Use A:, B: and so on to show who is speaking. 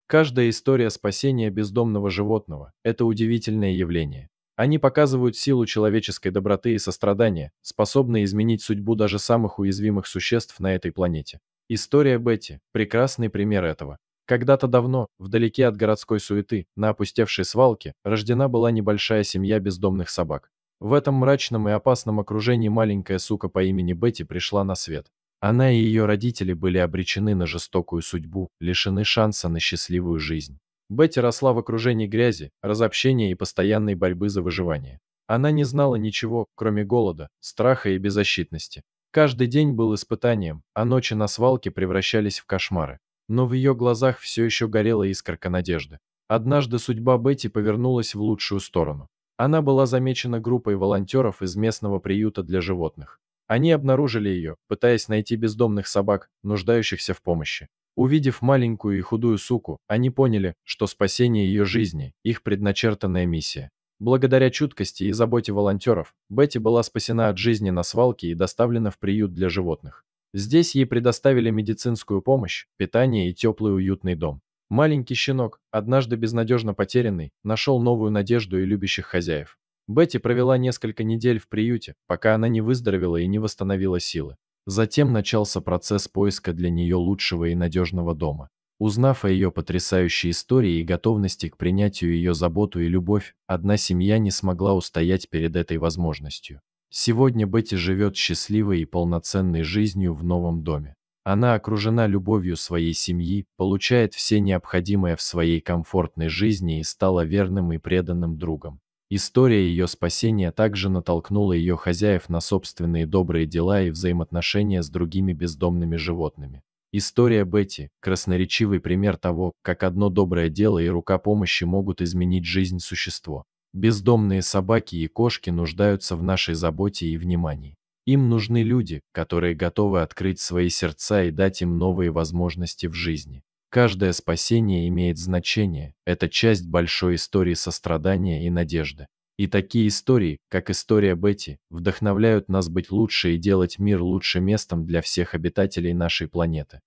A: Каждая история спасения бездомного животного – это удивительное явление. Они показывают силу человеческой доброты и сострадания, способные изменить судьбу даже самых уязвимых существ на этой планете. История Бетти – прекрасный пример этого. Когда-то давно, вдалеке от городской суеты, на опустевшей свалке, рождена была небольшая семья бездомных собак. В этом мрачном и опасном окружении маленькая сука по имени Бетти пришла на свет. Она и ее родители были обречены на жестокую судьбу, лишены шанса на счастливую жизнь. Бетти росла в окружении грязи, разобщения и постоянной борьбы за выживание. Она не знала ничего, кроме голода, страха и беззащитности. Каждый день был испытанием, а ночи на свалке превращались в кошмары. Но в ее глазах все еще горела искорка надежды. Однажды судьба Бетти повернулась в лучшую сторону. Она была замечена группой волонтеров из местного приюта для животных. Они обнаружили ее, пытаясь найти бездомных собак, нуждающихся в помощи. Увидев маленькую и худую суку, они поняли, что спасение ее жизни – их предначертанная миссия. Благодаря чуткости и заботе волонтеров, Бетти была спасена от жизни на свалке и доставлена в приют для животных. Здесь ей предоставили медицинскую помощь, питание и теплый уютный дом. Маленький щенок, однажды безнадежно потерянный, нашел новую надежду и любящих хозяев. Бетти провела несколько недель в приюте, пока она не выздоровела и не восстановила силы. Затем начался процесс поиска для нее лучшего и надежного дома. Узнав о ее потрясающей истории и готовности к принятию ее заботу и любовь, одна семья не смогла устоять перед этой возможностью. Сегодня Бетти живет счастливой и полноценной жизнью в новом доме. Она окружена любовью своей семьи, получает все необходимое в своей комфортной жизни и стала верным и преданным другом. История ее спасения также натолкнула ее хозяев на собственные добрые дела и взаимоотношения с другими бездомными животными. История Бетти – красноречивый пример того, как одно доброе дело и рука помощи могут изменить жизнь существа. Бездомные собаки и кошки нуждаются в нашей заботе и внимании. Им нужны люди, которые готовы открыть свои сердца и дать им новые возможности в жизни. Каждое спасение имеет значение, это часть большой истории сострадания и надежды. И такие истории, как история Бетти, вдохновляют нас быть лучше и делать мир лучше местом для всех обитателей нашей планеты.